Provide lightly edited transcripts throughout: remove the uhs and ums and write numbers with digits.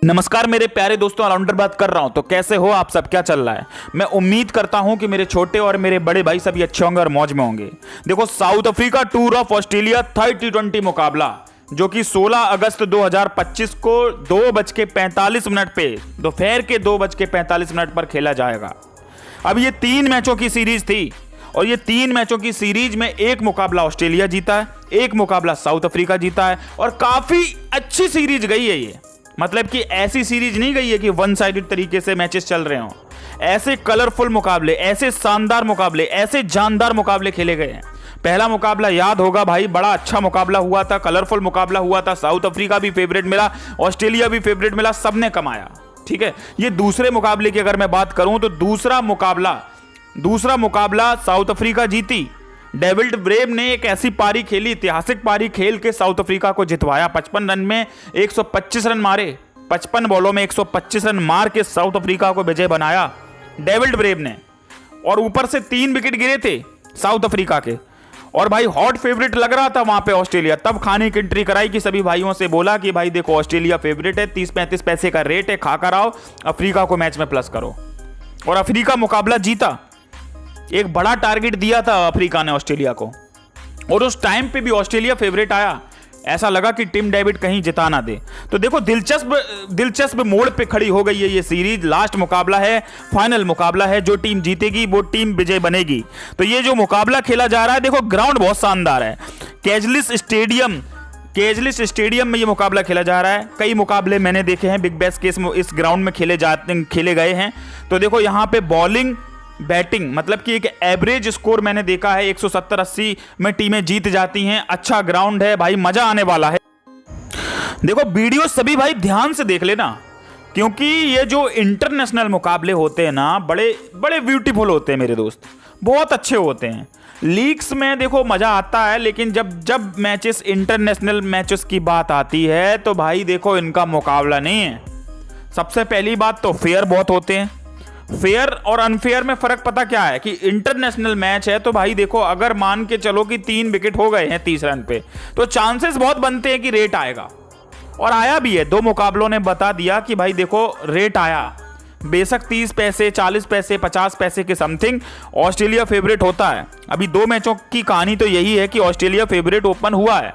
नमस्कार मेरे प्यारे दोस्तों, ऑलराउंडर बात कर रहा हूं। तो कैसे हो आप सब, क्या चल रहा है? मैं उम्मीद करता हूं कि मेरे छोटे और मेरे बड़े भाई सभी अच्छे होंगे और मौज में होंगे। देखो, south Africa tour of Australia T20 मुकाबला जो कि 16 अगस्त 2025 को 2:45 पे दोपहर के 2:45 पर खेला जाएगा। अब ये 3 मैचों की सीरीज थी और ये 3 मैचों की सीरीज में एक मुकाबला ऑस्ट्रेलिया जीता है, एक मुकाबला साउथ अफ्रीका जीता है और काफी अच्छी सीरीज गई है ये। मतलब कि ऐसी सीरीज नहीं गई है कि वन साइडेड तरीके से मैचेस चल रहे हों। ऐसे कलरफुल मुकाबले, ऐसे शानदार मुकाबले, ऐसे जानदार मुकाबले खेले गए हैं। पहला मुकाबला याद होगा भाई, बड़ा अच्छा मुकाबला हुआ था, कलरफुल मुकाबला हुआ था। साउथ अफ्रीका भी फेवरेट मिला, ऑस्ट्रेलिया भी फेवरेट मिला, सबने कमाया। ठीक है, ये दूसरे मुकाबले की अगर मैं बात करूं तो दूसरा मुकाबला साउथ अफ्रीका जीती। डेविड ब्रेव ने एक ऐसी पारी खेली, ऐतिहासिक पारी खेल के साउथ अफ्रीका को जितवाया। 55 रन में 125 रन मारे, 55 बॉलों में 125 रन मार के साउथ अफ्रीका को विजय बनाया डेविड ब्रेव ने। और ऊपर से 3 विकेट गिरे थे साउथ अफ्रीका के। और भाई हॉट फेवरेट लग रहा था वहां पे ऑस्ट्रेलिया। तब खाने की एंट्री कराई कि सभी भाइयों से बोला कि भाई देखो, ऑस्ट्रेलिया फेवरेट है, 30-35 पैसे का रेट है, खाकर आओ, अफ्रीका को मैच में प्लस करो। और अफ्रीका मुकाबला जीता। एक बड़ा टारगेट दिया था अफ्रीका ने ऑस्ट्रेलिया को और उस टाइम पे भी ऑस्ट्रेलिया फेवरेट आया। ऐसा लगा कि टिम डेविड कहीं जिता ना दे। तो देखो, दिलचस्प मोड़ पे खड़ी हो गई है ये सीरीज। लास्ट मुकाबला है, फाइनल मुकाबला है। जो टीम जीतेगी वो टीम विजय बनेगी। तो ये जो मुकाबला खेला जा रहा है, देखो ग्राउंड बहुत शानदार है। केजलिस स्टेडियम में ये मुकाबला खेला जा रहा है। कई मुकाबले मैंने देखे हैं बिग बैश के इस ग्राउंड में खेले गए हैं। तो देखो, यहाँ पे बॉलिंग बैटिंग, मतलब कि एक एवरेज स्कोर मैंने देखा है 170-80 में टीमें जीत जाती हैं। अच्छा ग्राउंड है भाई, मजा आने वाला है। देखो, वीडियो सभी भाई ध्यान से देख लेना, क्योंकि ये जो इंटरनेशनल मुकाबले होते हैं ना, बड़े बड़े ब्यूटीफुल होते हैं मेरे दोस्त, बहुत अच्छे होते हैं। लीग्स में देखो मजा आता है, लेकिन जब मैचेस, इंटरनेशनल मैचेस की बात आती है तो भाई देखो, इनका मुकाबला नहीं है। सबसे पहली बात तो फेयर बहुत होते हैं। फेयर और अनफेयर में फर्क पता क्या है कि इंटरनेशनल मैच है तो भाई देखो, अगर मान के चलो कि 3 विकेट हो गए हैं 30 रन पे, तो चांसेस बहुत बनते हैं कि रेट आएगा। और आया भी है। 2 मुकाबलों ने बता दिया कि भाई देखो, रेट आया। बेशक 30 पैसे, 40 पैसे, 50 पैसे के समथिंग ऑस्ट्रेलिया फेवरेट होता है। अभी 2 मैचों की कहानी तो यही है कि ऑस्ट्रेलिया फेवरेट ओपन हुआ है।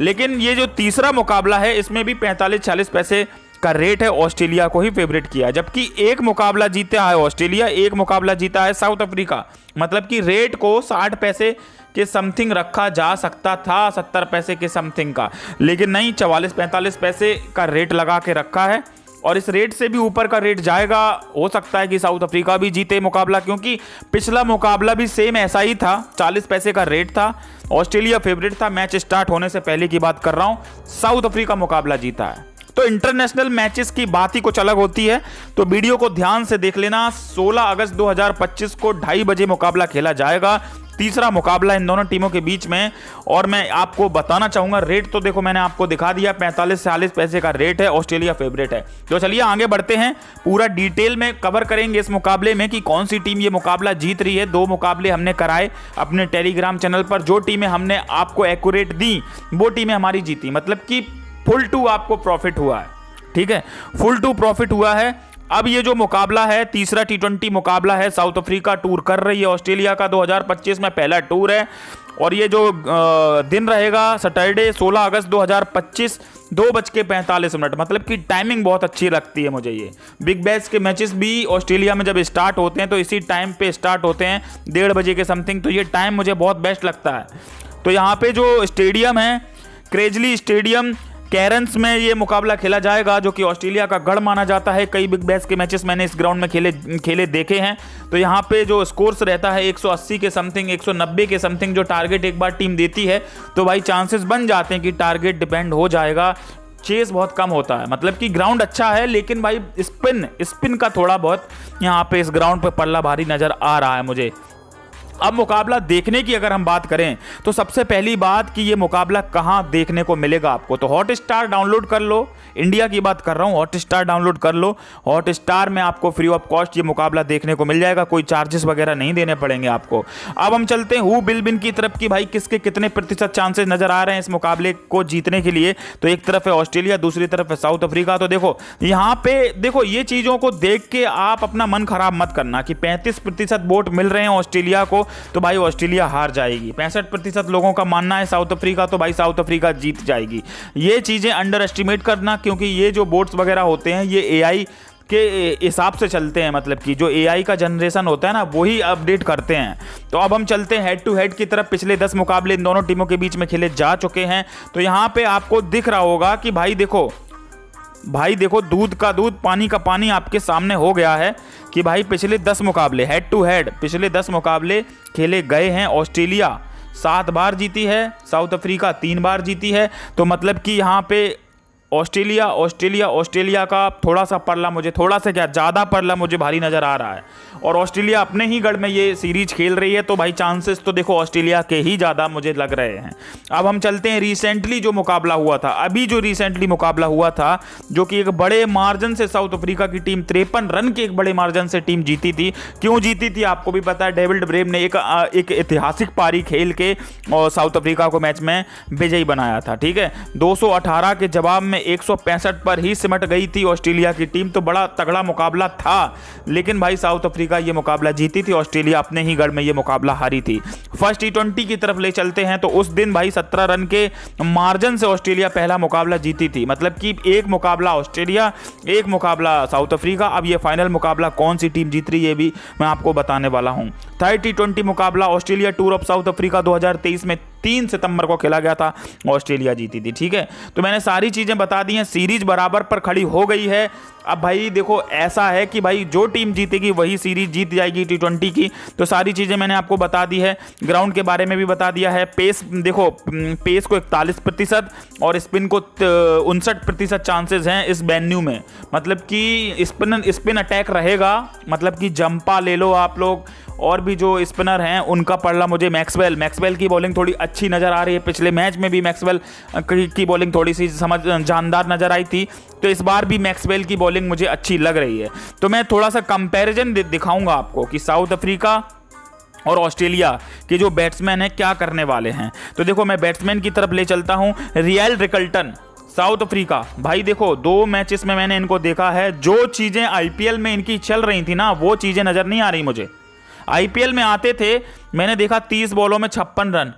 लेकिन ये जो तीसरा मुकाबला है, इसमें भी 45-40 पैसे का रेट है, ऑस्ट्रेलिया को ही फेवरेट किया। जबकि एक मुकाबला जीता है ऑस्ट्रेलिया, एक मुकाबला जीता है साउथ अफ्रीका। मतलब कि रेट को 60 पैसे के समथिंग रखा जा सकता था, 70 पैसे के समथिंग का, लेकिन नहीं, 44-45 पैसे का रेट लगा के रखा है। और इस रेट से भी ऊपर का रेट जाएगा। हो सकता है कि साउथ अफ्रीका भी जीते मुकाबला, क्योंकि पिछला मुकाबला भी सेम ऐसा ही था, 40 पैसे का रेट था, ऑस्ट्रेलिया फेवरेट था। मैच स्टार्ट होने से पहले की बात कर रहा हूं, साउथ अफ्रीका मुकाबला जीता है। तो इंटरनेशनल मैचेस की बात ही कुछ अलग होती है। तो वीडियो को ध्यान से देख लेना। 16 अगस्त 2025 को 2:30 बजे मुकाबला खेला जाएगा। तीसरा मुकाबला इन दोनों टीमों के बीच में। और मैं आपको बताना चाहूंगा, रेट तो देखो मैंने आपको दिखा दिया, 45-40 पैसे का रेट है, ऑस्ट्रेलिया फेवरेट है। तो चलिए आगे बढ़ते हैं, पूरा डिटेल में कवर करेंगे इस मुकाबले में कि कौन सी टीम ये मुकाबला जीत रही है। 2 मुकाबले हमने कराए अपने टेलीग्राम चैनल पर। जो टीमें हमने आपको एक्यूरेट दी वो टीमें हमारी जीती। मतलब कि फुल टू आपको प्रॉफिट हुआ है। ठीक है, फुल टू प्रॉफिट हुआ है। अब ये जो मुकाबला है, तीसरा T20 मुकाबला है, साउथ अफ्रीका टूर कर रही है ऑस्ट्रेलिया का, 2025 में पहला टूर है। और ये जो दिन रहेगा सैटरडे 16 अगस्त 2025 2:45। मतलब कि टाइमिंग बहुत अच्छी लगती है मुझे। ये बिग बैश के मैचेस भी ऑस्ट्रेलिया में जब स्टार्ट होते हैं तो इसी टाइम पे स्टार्ट होते हैं, 1:30 बजे के समथिंग। तो ये टाइम मुझे बहुत बेस्ट लगता है। तो यहाँ पे जो स्टेडियम है, क्रेजली स्टेडियम कैरन्स में ये मुकाबला खेला जाएगा, जो कि ऑस्ट्रेलिया का गढ़ माना जाता है। कई बिग बैश के मैचेस मैंने इस ग्राउंड में खेले देखे हैं। तो यहाँ पे जो स्कोर्स रहता है 180 के समथिंग, 190 के समथिंग जो टारगेट एक बार टीम देती है, तो भाई चांसेस बन जाते हैं कि टारगेट डिपेंड हो जाएगा। चेस बहुत कम होता है। मतलब कि ग्राउंड अच्छा है, लेकिन भाई स्पिन का थोड़ा बहुत यहाँ पे इस ग्राउंड पे पल्ला भारी नजर आ रहा है मुझे। अब मुकाबला देखने की अगर हम बात करें तो सबसे पहली बात कि ये मुकाबला कहां देखने को मिलेगा आपको, तो हॉटस्टार डाउनलोड कर लो। इंडिया की बात कर रहा हूं, हॉटस्टार डाउनलोड कर लो। हॉटस्टार में आपको फ्री ऑफ कॉस्ट ये मुकाबला देखने को मिल जाएगा, कोई चार्जेस वगैरह नहीं देने पड़ेंगे आपको। अब हम चलते हैं हु विल विन की तरफ कि भाई किसके कितने प्रतिशत चांसेस नजर आ रहे हैं इस मुकाबले को जीतने के लिए। तो एक तरफ है ऑस्ट्रेलिया, दूसरी तरफ है साउथ अफ्रीका। तो देखो यहाँ पे देखो ये चीजों को देख के आप अपना मन खराब मत करना कि 35% वोट मिल रहे हैं ऑस्ट्रेलिया को तो भाई ऑस्ट्रेलिया हार जाएगी। 65% लोगों का मानना है साउथ अफ्रीका, तो भाई साउथ अफ्रीका जीत जाएगी। ये चीजें अंडर एस्टिमेट करना, क्योंकि ये जो वोट्स वगैरह होते हैं ये एआई के हिसाब से चलते हैं, मतलब कि जो एआई का जनरेशन होता है ना वही अपडेट करते हैं। तो अब हम चलते हैं हेड टू हेड की तरफ। पिछले 10 मुकाबले इन दोनों टीमों के बीच में खेले जा चुके हैं। तो यहाँ पे आपको दिख रहा होगा कि भाई देखो दूध का दूध पानी का पानी आपके सामने हो गया है कि भाई पिछले 10 मुकाबले हेड टू हेड पिछले 10 मुकाबले खेले गए हैं। ऑस्ट्रेलिया 7 बार जीती है, साउथ अफ्रीका 3 बार जीती है। तो मतलब कि यहाँ पे ऑस्ट्रेलिया का थोड़ा सा ज़्यादा पल्ला मुझे भारी नज़र आ रहा है। और ऑस्ट्रेलिया अपने ही गढ़ में ये सीरीज खेल रही है, तो भाई चांसेस तो देखो ऑस्ट्रेलिया के ही ज़्यादा मुझे लग रहे हैं। अब हम चलते हैं रिसेंटली जो मुकाबला हुआ था, जो कि एक बड़े मार्जिन से साउथ अफ्रीका की टीम 53 रन के एक बड़े मार्जिन से टीम जीती थी। क्यों जीती थी आपको भी पता है, डेविड ब्रेम ने एक ऐतिहासिक पारी खेल के और साउथ अफ्रीका को मैच में विजयी बनाया था। ठीक है, 218 के जवाब में 165 पर ही सिमट गई थी ऑस्ट्रेलिया की टीम। तो बड़ा तगड़ा मुकाबला था, लेकिन भाई साउथ अफ्रीका ये मुकाबला जीती थी, ऑस्ट्रेलिया अपने ही गढ़ में ये मुकाबला हारी थी। फर्स्ट T20 की तरफ ले चलते हैं। तो उस दिन भाई 17 रन के मार्जिन से ऑस्ट्रेलिया पहला मुकाबला जीती थी, मतलब कि एक मुकाबला ऑस्ट्रेलिया, एक मुकाबला साउथ अफ्रीका। अब ये फाइनल मुकाबला कौन सी टीम जीत रही है ये भी मैं आपको बताने वाला हूं। थर्ड T20 मुकाबला Australia tour of south Africa 2023 में 3 सितंबर को खेला गया था, ऑस्ट्रेलिया जीती थी। ठीक है, तो मैंने सारी चीजें बता दी हैं, सीरीज बराबर पर खड़ी हो गई है। अब भाई देखो ऐसा है कि भाई जो टीम जीतेगी वही सीरीज जीत जाएगी T20 की। तो सारी चीजें मैंने आपको बता दी है, ग्राउंड के बारे में भी बता दिया है। पेस देखो, पेस को 41% और स्पिन को 59% चांसेस हैं इस वेन्यू में, मतलब कि स्पिन अटैक रहेगा। मतलब कि जंपा ले लो आप लोग, और भी जो स्पिनर हैं उनका पड़ला मुझे मैक्सवेल की बॉलिंग थोड़ी अच्छी नज़र आ रही है। पिछले मैच में भी मैक्सवेल की बॉलिंग थोड़ी सी जानदार नज़र आई थी, तो इस बार भी मैक्सवेल की बॉलिंग मुझे अच्छी लग रही है। तो मैं थोड़ा सा कंपैरिजन दिखाऊंगा आपको कि साउथ अफ्रीका और ऑस्ट्रेलिया के जो बैट्समैन हैं क्या करने वाले हैं। तो देखो मैं बैट्समैन की तरफ ले चलता हूं। रियल रिकल्टन, साउथ अफ्रीका, भाई देखो 2 मैचेस में मैंने इनको देखा है, जो चीज़ें IPL में इनकी चल रही थी ना वो चीज़ें नज़र नहीं आ रही मुझे। IPL में आते थे, मैंने देखा 30 बॉलों में 56 रन,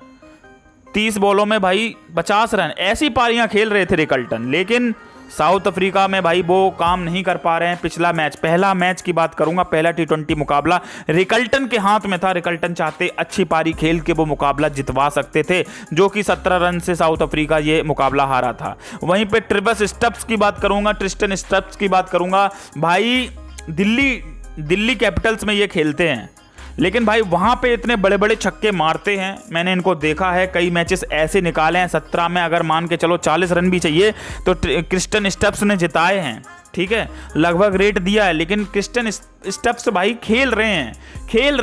30 बॉलों में भाई 50 रन, ऐसी पारियां खेल रहे थे रिकल्टन। लेकिन साउथ अफ्रीका में भाई वो काम नहीं कर पा रहे हैं। पहला मैच की बात करूंगा, पहला T20 मुकाबला रिकल्टन के हाथ में था। रिकल्टन चाहते अच्छी पारी खेल के वो मुकाबला जितवा सकते थे, जो कि 17 रन से साउथ अफ्रीका ये मुकाबला हारा था। वहीं पे ट्रिस्टन स्टब्स की बात करूंगा, भाई दिल्ली कैपिटल्स में ये खेलते हैं, लेकिन भाई वहां पे इतने बड़े बड़े छक्के मारते हैं। मैंने इनको देखा है, कई मैचेस ऐसे निकाले हैं 17 में, अगर मान के चलो 40 रन भी चाहिए तो ट्रिस्टन स्टब्स ने जिताए हैं। ठीक है, लगभग रेट दिया है, लेकिन ट्रिस्टन स्टब्स भाई खेल रहे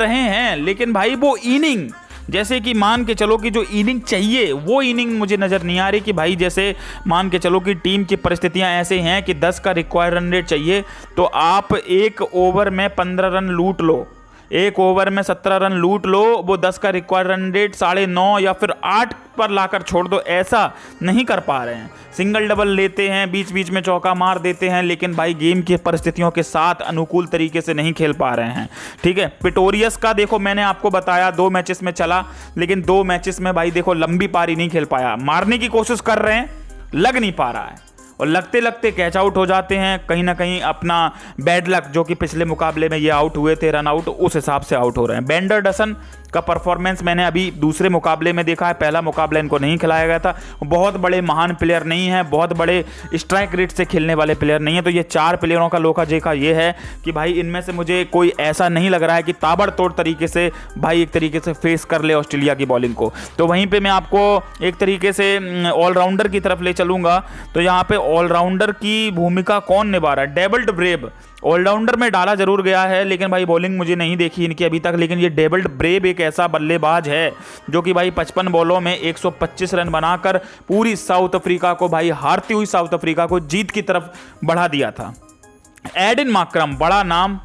हैं, लेकिन भाई वो इनिंग, जैसे कि मान के चलो कि जो इनिंग चाहिए वो इनिंग मुझे नज़र नहीं आ रही। कि भाई जैसे मान के चलो कि टीम की परिस्थितियां ऐसे हैं कि 10 का रिक्वायर्ड रन रेट चाहिए, तो आप एक ओवर में 15 रन लूट लो, एक ओवर में 17 रन लूट लो, वो 10 का रिक्वायर्ड रन रेट 9.5 या फिर 8 पर लाकर छोड़ दो। ऐसा नहीं कर पा रहे हैं, सिंगल डबल लेते हैं, बीच बीच में चौका मार देते हैं, लेकिन भाई गेम की परिस्थितियों के साथ अनुकूल तरीके से नहीं खेल पा रहे हैं। ठीक है, पिटोरियस का देखो मैंने आपको बताया 2 मैचेस में चला, लेकिन 2 मैचेस में भाई देखो लंबी पारी नहीं खेल पाया। मारने की कोशिश कर रहे हैं, लग नहीं पा रहा है, और लगते लगते कैच आउट हो जाते हैं। कहीं ना कहीं अपना बैड लक, जो कि पिछले मुकाबले में ये आउट हुए थे रन आउट, उस हिसाब से आउट हो रहे हैं। बेंडरडसन का परफॉर्मेंस मैंने अभी दूसरे मुकाबले में देखा है, पहला मुकाबला इनको नहीं खिलाया गया था। बहुत बड़े महान प्लेयर नहीं है, बहुत बड़े स्ट्राइक रेट से खेलने वाले प्लेयर नहीं है। तो ये 4 प्लेयरों का लोका जेका ये है कि भाई इनमें से मुझे कोई ऐसा नहीं लग रहा है कि ताबड़तोड़ तरीके से भाई एक तरीके से फेस कर ले ऑस्ट्रेलिया की बॉलिंग को। तो वहीं पर मैं आपको एक तरीके से ऑलराउंडर की तरफ ले चलूँगा। तो यहाँ पर ऑलराउंडर की भूमिका कौन निभा रहा है? डेविड ब्रेव ऑलराउंडर में डाला जरूर गया है, लेकिन भाई बॉलिंग मुझे नहीं देखी इनकी अभी तक। लेकिन ये डेविड ब्रेव एक ऐसा बल्लेबाज है जो कि भाई 55 बॉलों में 125 रन बनाकर पूरी साउथ अफ्रीका को, भाई हारती हुई साउथ अफ्रीका को जीत की तरफ बढ़ा दिया था। एडन मार्क्रम, बड़ा नाम,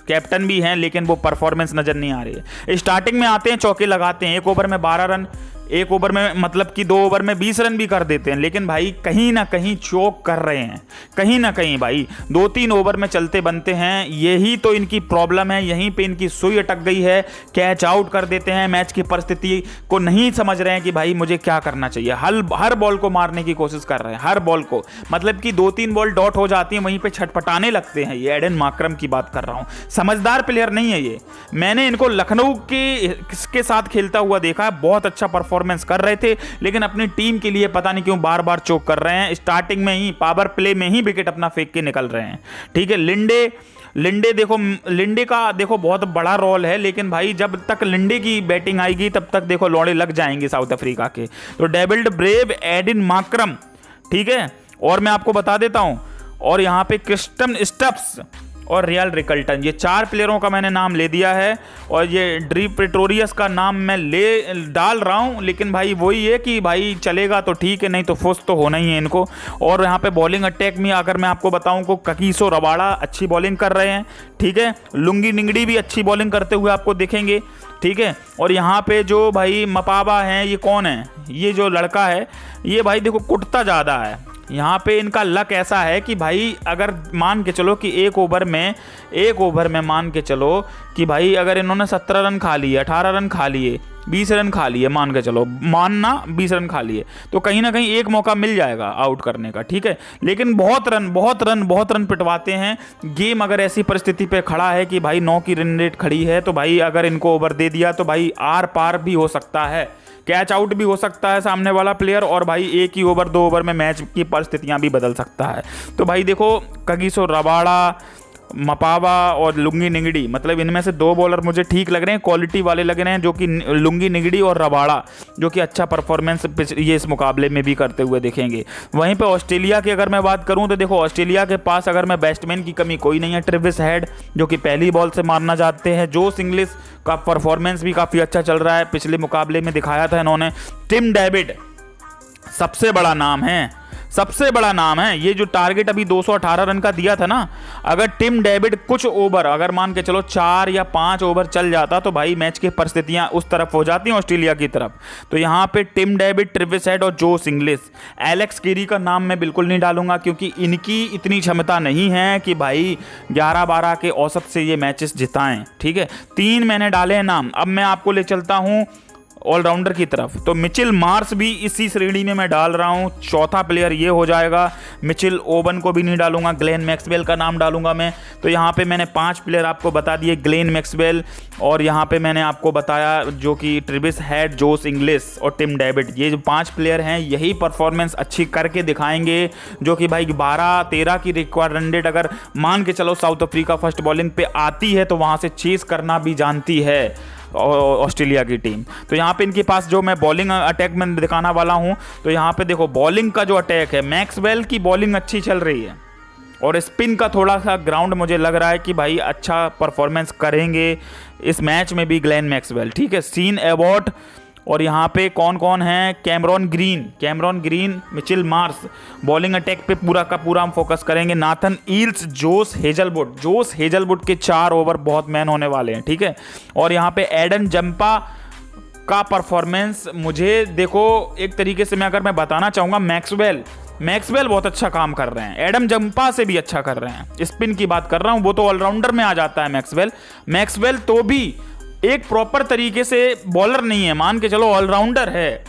कैप्टन भी हैं, लेकिन वो परफॉर्मेंस नजर नहीं आ रही है। स्टार्टिंग में आते हैं, चौके लगाते हैं, 1 ओवर में 12 रन, 1 ओवर में मतलब कि 2 ओवर में 20 रन भी कर देते हैं, लेकिन भाई कहीं ना कहीं चोक कर रहे हैं, कहीं ना कहीं भाई 2-3 ओवर में चलते बनते हैं। यही तो इनकी प्रॉब्लम है, यहीं पे इनकी सुई अटक गई है। कैच आउट कर देते हैं, मैच की परिस्थिति को नहीं समझ रहे हैं कि भाई मुझे क्या करना चाहिए। हर बॉल को मारने की कोशिश कर रहे हैं, हर बॉल को, मतलब कि 2-3 बॉल डॉट हो जाती हैं, वहीं पे छटपटाने लगते हैं। ये एडन मार्क्रम की बात कर रहा हूं, समझदार प्लेयर नहीं है ये। मैंने इनको लखनऊ के साथ खेलता हुआ देखा है, बहुत अच्छा परफॉर्मेंस कर रहे थे, लेकिन अपनी टीम के लिए पता नहीं क्यों बार बार चोक कर रहे हैं। स्टार्टिंग में ही पावर प्ले में ही विकेट अपना फेंक के निकल रहे हैं। ठीक है, लिंडे देखो, लिंडे का देखो बहुत बड़ा रोल है, लेकिन भाई जब तक लिंडे की बैटिंग आएगी तब तक देखो लौड़े लग जाएंगे साउथ अफ्रीका के। तो डेविड ब्रेव, एडन मार्क्रम, ठीक है, और मैं आपको बता देता हूं, और यहां पे क्रिस्टन स्टप्स और रियल रिकल्टन, ये 4 प्लेयरों का मैंने नाम ले दिया है। और ये ड्री प्रेटोरियस का नाम मैं डाल रहा हूं, लेकिन भाई वही है कि भाई चलेगा तो ठीक है, नहीं तो फुस तो होना ही है इनको। और यहाँ पे बॉलिंग अटैक में अगर मैं आपको बताऊं को ककीसो रबाड़ा अच्छी बॉलिंग कर रहे हैं, ठीक है, लुंगी निंगड़ी भी अच्छी बॉलिंग करते हुए आपको दिखेंगे, ठीक है। और यहाँ पे जो भाई मपाबा हैं, ये कौन है? ये जो लड़का है ये भाई देखो कुटता ज़्यादा है। यहाँ पे इनका लक ऐसा है कि भाई अगर मान के चलो कि एक ओवर में मान के चलो कि भाई अगर इन्होंने 17 रन खा लिए, 18 रन खा लिए, 20 रन खा लिए, मान के चलो, मानना 20 रन खा लिए, तो कहीं ना कहीं एक मौका मिल जाएगा आउट करने का, ठीक है। लेकिन बहुत रन पिटवाते हैं। गेम अगर ऐसी परिस्थिति पे खड़ा है कि भाई 9 की रन रेट खड़ी है, तो भाई अगर इनको ओवर दे दिया तो भाई आर पार भी हो सकता है, कैच आउट भी हो सकता है सामने वाला प्लेयर, और भाई 1 ही ओवर 2 ओवर में मैच की परिस्थितियां भी बदल सकता है। तो भाई देखो कगिसो रबाड़ा, मपावा और लुंगी निगड़ी, मतलब इनमें से 2 बॉलर मुझे ठीक लग रहे हैं, क्वालिटी वाले लग रहे हैं, जो कि लुंगी निगड़ी और रबाड़ा, जो कि अच्छा परफॉर्मेंस ये इस मुकाबले में भी करते हुए दिखेंगे। वहीं पे ऑस्ट्रेलिया की अगर मैं बात करूं तो देखो ऑस्ट्रेलिया के पास अगर मैं बैट्समैन की कमी कोई नहीं है। ट्रेविस हेड जो कि पहली बॉल से मारना चाहते हैं, जोस इंग्लिश का परफॉर्मेंस भी काफ़ी अच्छा चल रहा है, पिछले मुकाबले में दिखाया था इन्होंने। टिम डेविड सबसे बड़ा नाम है, ये जो टारगेट अभी 218 रन का दिया था ना, अगर टिम डेविड कुछ ओवर, अगर मान के चलो 4 या 5 ओवर चल जाता तो भाई मैच की परिस्थितियां उस तरफ हो जाती हैं, ऑस्ट्रेलिया की तरफ। तो यहाँ पे टिम डेविड, ट्रेविस हेड और जोस इंग्लिश, एलेक्स केरी का नाम मैं बिल्कुल नहीं डालूंगा, क्योंकि इनकी इतनी क्षमता नहीं है कि भाई 11-12 के औसत से ये मैचेस जिताएं, ठीक है। 3 मैंने डाले हैं नाम। अब मैं आपको ले चलता हूँ ऑलराउंडर की तरफ, तो मिचेल मार्श भी इसी श्रेणी में मैं डाल रहा हूं। चौथा प्लेयर ये हो जाएगा। मिचेल ओवन को भी नहीं डालूंगा, ग्लेन मैक्सवेल का नाम डालूंगा मैं। तो यहाँ पे मैंने 5 प्लेयर आपको बता दिए, ग्लेन मैक्सवेल, और यहाँ पे मैंने आपको बताया जो कि ट्रेविस हेड, जोस इंग्लिश और टिम डेविड, ये जो 5 प्लेयर हैं यही परफॉर्मेंस अच्छी करके दिखाएंगे, जो कि भाई 12-13 की रिक्वायर्ड रन रेट अगर मान के चलो साउथ अफ्रीका फर्स्ट बॉलिंग पे आती है तो वहाँ से चेस करना भी जानती है ऑस्ट्रेलिया की टीम। तो यहाँ पे इनके पास जो मैं बॉलिंग अटैक में दिखाना वाला हूँ, तो यहाँ पे देखो बॉलिंग का जो अटैक है, मैक्सवेल की बॉलिंग अच्छी चल रही है, और स्पिन का थोड़ा सा ग्राउंड मुझे लग रहा है कि भाई अच्छा परफॉर्मेंस करेंगे इस मैच में भी ग्लेन मैक्सवेल, ठीक है। सीन एबॉट, और यहाँ पे कौन कौन है, Cameron green, Mitchell Marsh, bowling attack पे पूरा का पूरा हम फोकस करेंगे। नाथन ईल्स, जोस हेजलवुड के 4 ओवर बहुत मैन होने वाले हैं, ठीक है। और यहाँ पे एडन जंपा का परफॉर्मेंस मुझे देखो एक तरीके से मैं बताना चाहूँगा, मैक्सवेल बहुत अच्छा काम कर रहे हैं, एडम जंपा से भी अच्छा कर रहे हैं। स्पिन की बात कर रहा हूँ, वो तो ऑलराउंडर में आ जाता है मैक्सवेल तो भी एक प्रॉपर तरीके से बॉलर नहीं है, मान के चलो ऑलराउंडर है।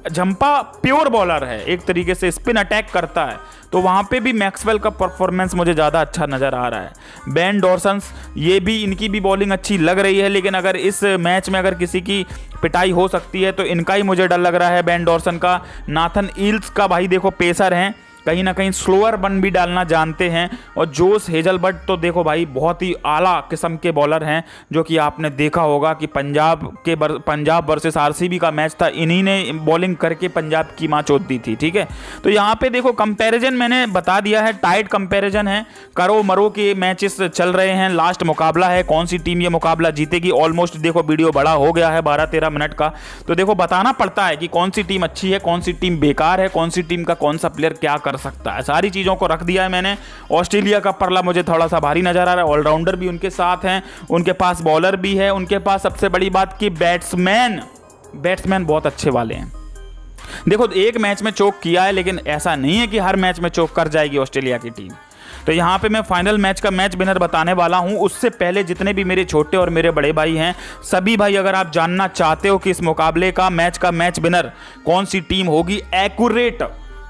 जंपा प्योर बॉलर है, एक तरीके से स्पिन अटैक करता है, तो वहां पे भी मैक्सवेल का परफॉर्मेंस मुझे ज़्यादा अच्छा नज़र आ रहा है। बेन डॉर्सन्स, ये भी इनकी भी बॉलिंग अच्छी लग रही है, लेकिन अगर इस मैच में अगर किसी की पिटाई हो सकती है तो इनका ही मुझे डर लग रहा है, बेन डॉर्सन का। नाथन ईल्स का भाई देखो पेसर हैं, कहीं ना कहीं स्लोअर बन भी डालना जानते हैं। और जोश हेजलवुड तो देखो भाई बहुत ही आला किस्म के बॉलर हैं, जो कि आपने देखा होगा कि पंजाब वर्सेस आरसीबी का मैच था, इन्हीं ने बॉलिंग करके पंजाब की माँ चोट दी थी। ठीक है, तो यहाँ पे देखो कंपैरिजन मैंने बता दिया है, टाइट कंपैरिजन है, करो मरो के मैचेस चल रहे हैं, लास्ट मुकाबला है, कौन सी टीम ये मुकाबला जीतेगी। ऑलमोस्ट देखो वीडियो बड़ा हो गया है 12-13 मिनट का, तो देखो बताना पड़ता है कि कौन सी टीम अच्छी है, कौन सी टीम बेकार है, कौन सी टीम का कौन सा प्लेयर क्या कर सकता है, सारी चीज़ों को रख दिया है मैंने। ऑस्ट्रेलिया का परला मुझे थोड़ा सा भारी नजर आ रहा है, ऑलराउंडर भी उनके साथ हैं, उनके पास बॉलर भी है, उनके पास सबसे बड़ी बात कि बैट्समैन बहुत अच्छे वाले हैं। देखो एक मैच में चोक किया है, लेकिन ऐसा नहीं है कि हर मैच में चोक कर जाएगी ऑस्ट्रेलिया की टीम। तो यहाँ पे मैं फाइनल मैच का मैच विनर बताने वाला हूँ। उससे पहले जितने भी मेरे छोटे और मेरे बड़े भाई हैं, सभी भाई अगर आप जानना चाहते हो कि इस मुकाबले का मैच विनर कौन सी टीम होगी एक्यूरेट,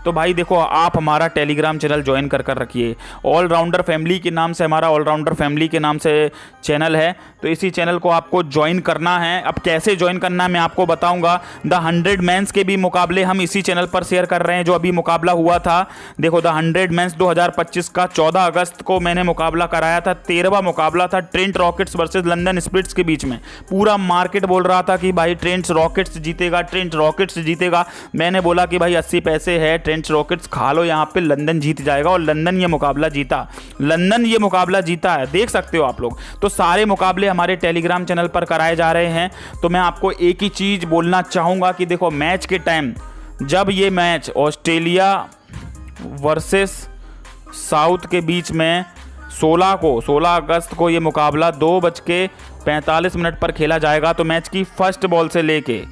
तो भाई देखो आप हमारा टेलीग्राम चैनल ज्वाइन कर रखिए। ऑलराउंडर फैमिली के नाम से हमारा ऑलराउंडर फैमिली के नाम से चैनल है, तो इसी चैनल को आपको ज्वाइन करना है। अब कैसे ज्वाइन करना है मैं आपको बताऊंगा। द 100 मैंस के भी मुकाबले हम इसी चैनल पर शेयर कर रहे हैं, जो अभी मुकाबला हुआ था। देखो द 100 मैंस 2025 का 14 अगस्त को मैंने मुकाबला कराया था, 13वां मुकाबला था Trent Rockets versus London Spirits के बीच में। पूरा मार्केट बोल रहा था कि भाई ट्रेंट रॉकेट्स जीतेगा। मैंने बोला कि भाई 80 पैसे है, ट्रेंट रॉकेट्स खा लो, यहाँ पे लंदन जीत जाएगा, और लंदन ये मुकाबला जीता है, देख सकते हो आप लोग। तो सारे मुकाबले हमारे टेलीग्राम चैनल पर कराए जा रहे हैं। तो मैं आपको एक ही चीज बोलना चाहूंगा कि देखो मैच के टाइम जब ये मैच ऑस्ट्रेलिया वर्सेस साउथ के बीच में 16 अगस्त को ये मुकाबला 2:45 पर खेला जाएगा, तो मैच की फर्स्ट बॉल से लेके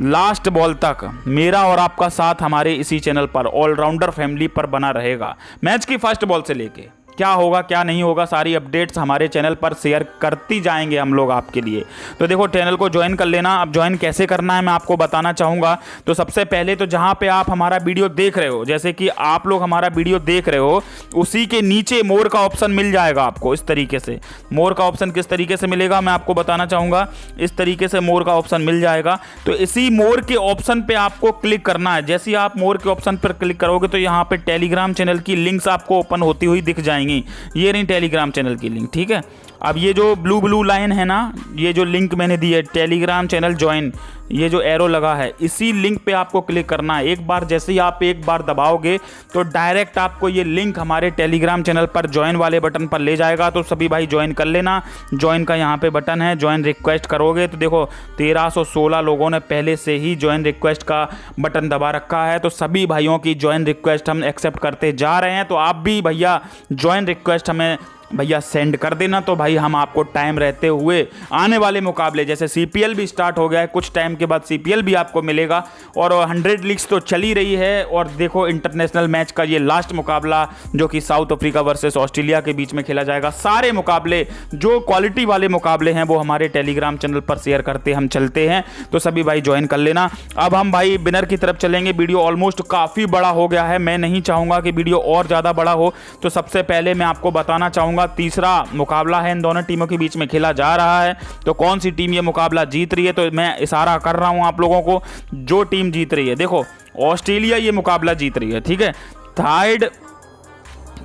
लास्ट बॉल तक मेरा और आपका साथ हमारे इसी चैनल पर ऑलराउंडर फैमिली पर बना रहेगा। मैच की फर्स्ट बॉल से लेके क्या होगा क्या नहीं होगा, सारी अपडेट्स हमारे चैनल पर शेयर करती जाएंगे हम लोग आपके लिए। तो देखो चैनल को ज्वाइन कर लेना। अब ज्वाइन कैसे करना है मैं आपको बताना चाहूँगा। तो सबसे पहले तो जहाँ पे आप हमारा वीडियो देख रहे हो, जैसे कि आप लोग हमारा वीडियो देख रहे हो, उसी के नीचे मोर का ऑप्शन मिल जाएगा आपको। इस तरीके से मोर का ऑप्शन किस तरीके से मिलेगा मैं आपको बताना चाहूँगा। इस तरीके से मोर का ऑप्शन मिल जाएगा, तो इसी मोर के ऑप्शन पर आपको क्लिक करना है। जैसे ही आप मोर के ऑप्शन पर क्लिक करोगे तो यहाँ पर टेलीग्राम चैनल की लिंक्स आपको ओपन होती हुई दिख जाएंगी। ये रही टेलीग्राम चैनल की लिंक, ठीक है। अब ये जो ब्लू लाइन है ना, ये जो लिंक मैंने दी है टेलीग्राम चैनल ज्वाइन, ये जो एरो लगा है, इसी लिंक पे आपको क्लिक करना है। एक बार जैसे ही आप एक बार दबाओगे तो डायरेक्ट आपको ये लिंक हमारे टेलीग्राम चैनल पर ज्वाइन वाले बटन पर ले जाएगा। तो सभी भाई ज्वाइन कर लेना। ज्वाइन का यहाँ पे बटन है, ज्वाइन रिक्वेस्ट करोगे तो देखो 1316 लोगों ने पहले से ही ज्वाइन रिक्वेस्ट का बटन दबा रखा है। तो सभी भाइयों की ज्वाइन रिक्वेस्ट हम एक्सेप्ट करते जा रहे हैं। तो आप भी भैया ज्वाइन रिक्वेस्ट हमें भैया सेंड कर देना, तो भाई हम आपको टाइम रहते हुए आने वाले मुकाबले, जैसे सीपीएल भी स्टार्ट हो गया है, कुछ टाइम के बाद सीपीएल भी आपको मिलेगा, और 100 लीग्स तो चल ही रही है। और देखो इंटरनेशनल मैच का ये लास्ट मुकाबला जो कि साउथ अफ्रीका वर्सेस ऑस्ट्रेलिया के बीच में खेला जाएगा। सारे मुकाबले जो क्वालिटी वाले मुकाबले हैं वो हमारे टेलीग्राम चैनल पर शेयर करते हम चलते हैं। तो सभी भाई ज्वाइन कर लेना। अब हम भाई विनर की तरफ चलेंगे। वीडियो ऑलमोस्ट काफ़ी बड़ा हो गया है, मैं नहीं चाहूँगा कि वीडियो और ज़्यादा बड़ा हो। तो सबसे पहले मैं आपको बताना चाहूँगा, तीसरा मुकाबला है इन दोनों टीमों के बीच में खेला जा रहा है। तो कौन सी टीम ये मुकाबला जीत रही है, तो मैं इशारा कर रहा हूं आप लोगों को, जो टीम जीत रही है। देखो ऑस्ट्रेलिया ये मुकाबला जीत रही है, ठीक है। थर्ड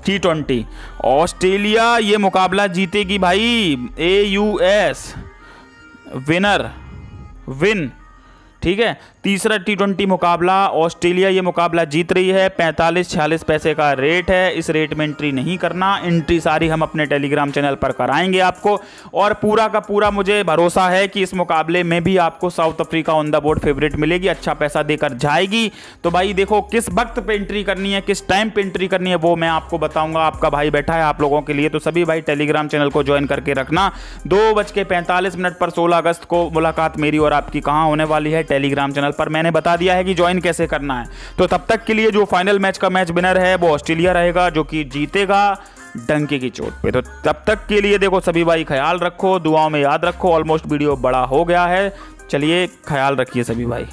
T20 ऑस्ट्रेलिया ये मुकाबला जीतेगी भाई। AUS विन, ठीक है। तीसरा T20 मुकाबला ऑस्ट्रेलिया ये मुकाबला जीत रही है। 45-46 पैसे का रेट है। इस रेट में एंट्री नहीं करना, एंट्री सारी हम अपने टेलीग्राम चैनल पर कराएंगे आपको। और पूरा का पूरा मुझे भरोसा है कि इस मुकाबले में भी आपको south Africa on the board favourite मिलेगी, अच्छा पैसा देकर जाएगी। तो भाई देखो किस वक्त पे एंट्री करनी है, किस टाइम पे एंट्री करनी है, वो मैं आपको बताऊंगा। आपका भाई बैठा है आप लोगों के लिए। तो सभी भाई टेलीग्राम चैनल को ज्वाइन करके रखना। 2:45 पर 16 अगस्त को मुलाकात मेरी और आपकी कहाँ होने वाली है, टेलीग्राम चैनल पर मैंने बता दिया है कि ज्वाइन कैसे करना है। तो तब तक के लिए जो फाइनल मैच का मैच विनर है वो ऑस्ट्रेलिया रहेगा, जो कि जीतेगा डंके की चोट पे। तो तब तक के लिए देखो सभी भाई ख्याल रखो, दुआओं में याद रखो। ऑलमोस्ट वीडियो बड़ा हो गया है, चलिए ख्याल रखिए सभी भाई।